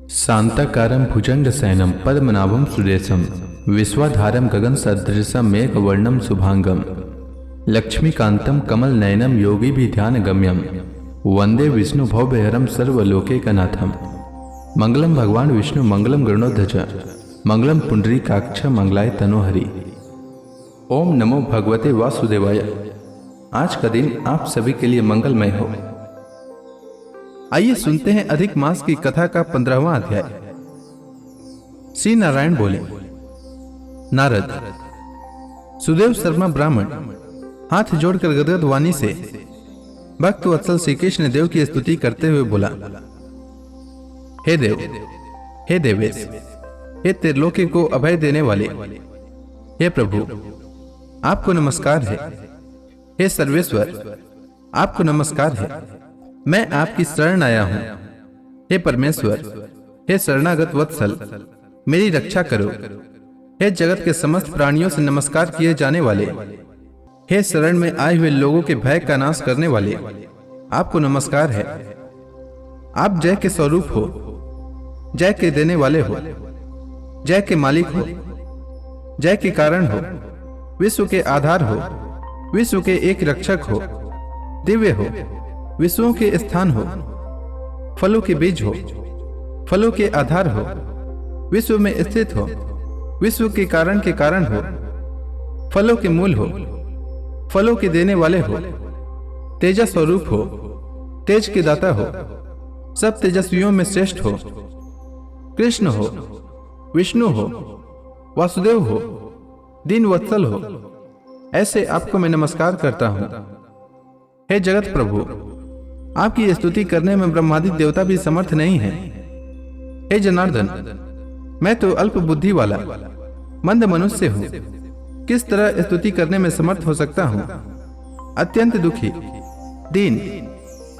शांताकारं भुजंगशयनं पद्मनाभं सुरेशं विश्वाधारं गगनसदृशं मेघवर्णं शुभांगं लक्ष्मीकान्तं कमलनयनं योगिभिध्यानगम्यं वन्दे विष्णुभवभयहरं सर्वलोकैकनाथं। मंगलम भगवान विष्णु मंगलम गरुड़ध्वज मंगलम पुंडरीकाक्ष मंगलाय तनोहरि। ओम नमो भगवते वासुदेवाय। आज का दिन आप सभी के लिए मंगलमय हो। आइए सुनते हैं अधिक मास की कथा का 15वां अध्याय। श्री नारायण बोले। नारद, सुदेव शर्मा ब्राह्मण हाथ जोड़कर गदगद वाणी से भक्त वत्सल श्री कृष्ण देव की स्तुति करते हुए बोला, हे देव, हे देवेश, हे त्रिलोकी को अभय देने वाले, हे प्रभु, आपको नमस्कार है। हे सर्वेश्वर, आपको नमस्कार है। मैं आपकी शरण आया हूं। हे परमेश्वर, हे शरणागत वत्सल, मेरी रक्षा करो। हे जगत के समस्त प्राणियों से नमस्कार किए जाने वाले, हे शरण में आए हुए लोगों के भय का नाश करने वाले, आपको नमस्कार है। आप जय के स्वरूप हो, जय के देने वाले हो, जय के मालिक हो, जय के कारण हो, विश्व के आधार हो, विश्व के एक रक्षक हो, दिव्य हो, विश्वों के स्थान हो, फलों के बीज हो, फलों के आधार हो, विश्व में स्थित हो, विश्व के कारण हो, फलों के मूल हो, फलों के देने वाले हो, तेजा स्वरूप हो, तेज के दाता हो, सब तेजस्वियों में श्रेष्ठ हो, कृष्ण हो, विष्णु हो, वासुदेव हो, दीन वत्सल हो, ऐसे आपको मैं नमस्कार करता हूं। हे जगत प्रभु, आपकी स्तुति करने में ब्रह्मादि देवता भी समर्थ नहीं है। हे जनार्दन, मैं तो अल्प बुद्धि वाला मंद मनुष्य हूं, किस तरह स्तुति करने में समर्थ हो सकता हूं। अत्यंत दुखी, दीन,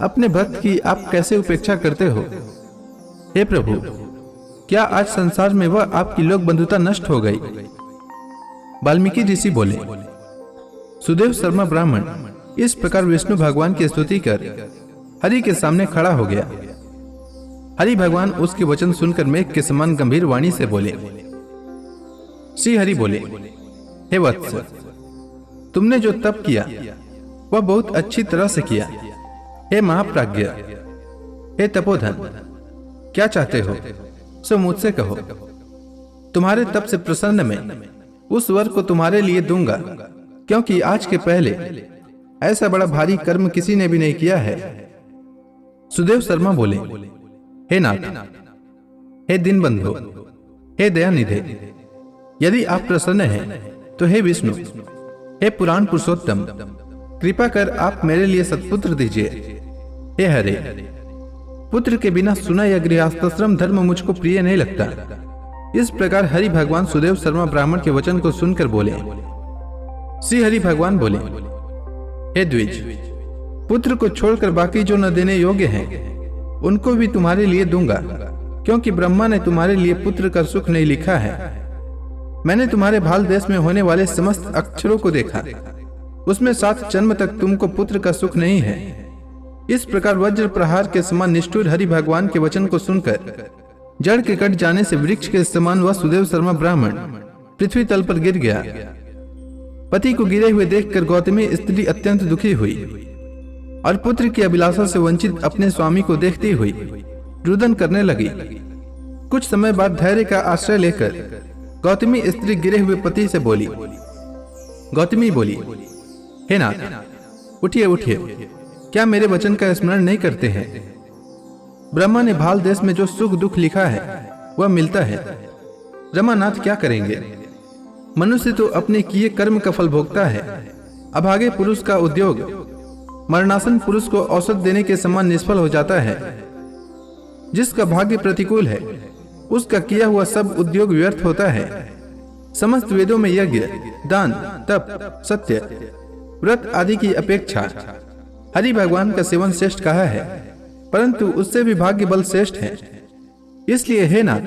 अपने भक्त की आप कैसे उपेक्षा करते हो। हे प्रभु, क्या आज संसार में वह आपकी लोक बंधुता नष्ट हो गई। वाल्मीकि ऋषि बोले। सुदेव शर्मा ब्राह्मण इस प्रकार विष्णु भगवान की स्तुति कर हरि के सामने खड़ा हो गया। हरि भगवान उसके वचन सुनकर मेघ के समान गंभीर वाणी से बोले। श्री हरि बोले, हे वत्स, तुमने जो तप किया वह बहुत अच्छी तरह से किया। हे महाप्राज्ञ, हे तपोधन, क्या चाहते हो सो मुझसे कहो। तुम्हारे तप से प्रसन्न मैं उस वर को तुम्हारे लिए दूंगा, क्योंकि आज के पहले ऐसा बड़ा भारी कर्म किसी ने भी नहीं किया है। सुदेव शर्मा बोले, हे नाथ, हे दीनबंधु, हे दयानिधे, यदि आप प्रसन्न हैं तो हे विष्णु, हे पुराण पुरुषोत्तम, कृपा कर आप मेरे लिए सत्पुत्र दीजिए। हे हरे, पुत्र के बिना सुना या गृहस्थाश्रम धर्म मुझको प्रिय नहीं लगता। इस प्रकार हरि भगवान सुदेव शर्मा ब्राह्मण के वचन को सुनकर बोले। श्री हरि भगवान बोले, हे द्विज, पुत्र को छोड़कर बाकी जो न देने योग्य हैं उनको भी तुम्हारे लिए दूंगा, क्योंकि ब्रह्मा ने तुम्हारे लिए पुत्र का सुख नहीं लिखा है। मैंने तुम्हारे भाल देश में होने वाले समस्त अक्षरों को देखा, उसमें 7 जन्म तक तुमको पुत्र का सुख नहीं है। इस प्रकार वज्र प्रहार के समान निष्ठुर हरि भगवान के वचन को सुनकर जड़ के कट जाने से वृक्ष के समान वह सुदेव शर्मा ब्राह्मण पृथ्वी तल पर गिर गया। पति को गिरे हुए देखकर गौतमी स्त्री अत्यंत दुखी हुई और पुत्र की अभिलाषा से वंचित अपने स्वामी को देखती हुई रुदन करने लगी। कुछ समय बाद धैर्य का आश्रय लेकर गौतमी स्त्री गिरे हुए पति से बोली। गौतमी बोली, हे नाथ, उठिए उठिए, क्या मेरे वचन का स्मरण नहीं करते हैं। ब्रह्मा ने भाल देश में जो सुख दुख लिखा है वह मिलता है। रमानाथ क्या करेंगे। मनुष्य तो अपने किए कर्म का फल भोगता है। अभागे पुरुष का उद्योग मरणासन पुरुष को औसत देने के समान निष्फल हो जाता है। जिसका भाग्य प्रतिकूल है उसका किया हुआ सब उद्योग व्यर्थ होता है। समस्त वेदों में यज्ञ, दान, तप, सत्य, व्रत आदि की अपेक्षा हरि भगवान का सेवन श्रेष्ठ कहा है, परंतु उससे भी भाग्य बल श्रेष्ठ है। इसलिए हे नाथ,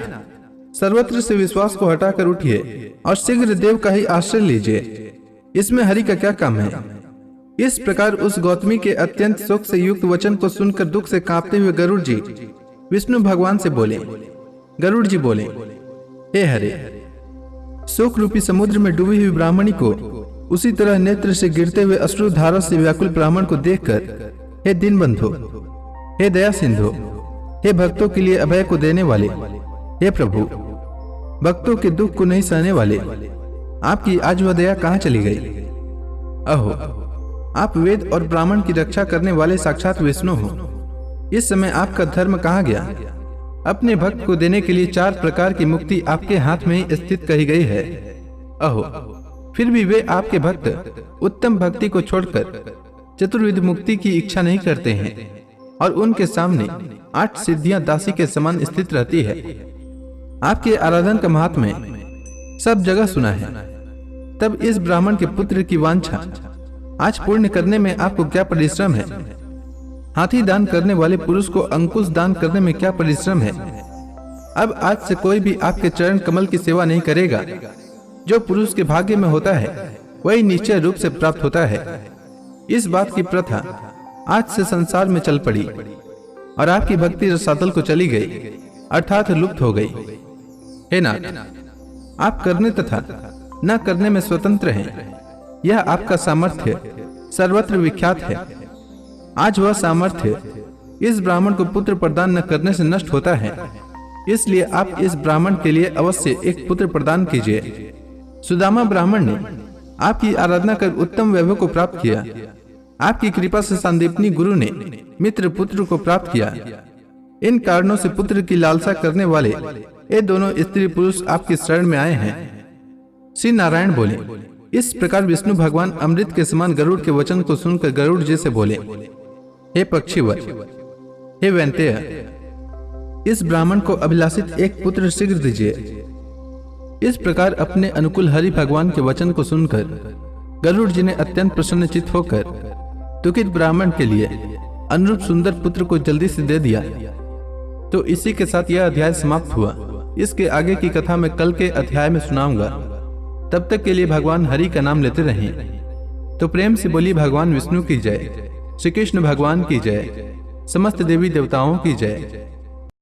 सर्वत्र से विश्वास को हटाकर उठिए और शीघ्र देव का ही आश्रय लीजिए। इसमें हरि का क्या काम है। इस प्रकार उस गौतमी के अत्यंत शोक से युक्त वचन को सुनकर दुख से कांपते हुए गरुड़ जी विष्णु भगवान से बोले, गरुड़ जी बोले, हे हरे, शोक रूपी समुद्र में डूबी हुई ब्राह्मणी को उसी तरह नेत्र से गिरते हुए अश्रुधारा से व्याकुल ब्राह्मण को देखकर, हे दीनबंधु, हे दया सिंधु, हे भक्तों के लिए अभय को देने वाले, हे प्रभु, भक्तों के दुख को नहीं सहने वाले, आपकी आज वह दया कहाँ चली गई? अहो, आप वेद और ब्राह्मण की रक्षा करने वाले साक्षात विष्णु हो। इस समय आपका धर्म कहाँ गया? अपने भक्त को देने के लिए 4 प्रकार की मुक्ति आपके हाथ में ही स्थित कही गई है। अहो, फिर भी वे आपके भक्त उत्तम भक्ति को छोड़कर चतुर्विध मुक्ति की इच्छा नहीं करते हैं और उनके सामने 8 सिद्धियां दासी के समान स्थित रहती है। आपके आराधन का महात्म्य सब जगह सुना है। तब इस ब्राह्मण के पुत्र की वांछा आज पूर्ण करने में आपको क्या परिश्रम है? हाथी दान करने वाले पुरुष को अंकुश दान करने में क्या परिश्रम है? अब आज से कोई भी आपके चरण कमल की सेवा नहीं करेगा। जो पुरुष के भाग्य में होता है वही निश्चय रूप से प्राप्त होता है। इस बात की प्रथा आज से संसार में चल पड़ी और आपकी भक्ति रसातल को चली गई, अर्थात लुप्त हो गई। हे नाथ, आप करने तथा न करने में स्वतंत्र हैं। यह आपका सामर्थ्य सर्वत्र विख्यात है। आज वह सामर्थ्य इस ब्राह्मण को पुत्र प्रदान न करने से नष्ट होता है, इसलिए आप इस ब्राह्मण के लिए अवश्य एक पुत्र प्रदान कीजिए। सुदामा ब्राह्मण ने आपकी आराधना कर उत्तम वैभव को प्राप्त किया। आपकी कृपा से सांदीपनी गुरु ने मित्र पुत्र को प्राप्त किया। इन कारणों से पुत्र की लालसा करने वाले ये दोनों स्त्री पुरुष आपकी शरण में आए हैं। श्री नारायण बोले, इस प्रकार विष्णु भगवान अमृत के समान गरुड़ के वचन को सुनकर गरुड़ जी से बोले, हे पक्षीवर, हे वैंतेय, इस ब्राह्मण को अभिलाषित एक पुत्र शीघ्र दीजिए। इस प्रकार अपने अनुकूल हरि भगवान के वचन को सुनकर गरुड़ जी ने अत्यंत प्रसन्नचित्त होकर दुखित ब्राह्मण के लिए अनुरूप सुंदर पुत्र को जल्दी से दे दिया। तो इसी के साथ यह अध्याय समाप्त हुआ। इसके आगे की कथा मैं कल के अध्याय में सुनाऊंगा। तब तक के लिए भगवान हरि का नाम लेते रहें। तो प्रेम से बोली भगवान विष्णु की जय, श्री कृष्ण भगवान की जय, समस्त देवी देवताओं की जय।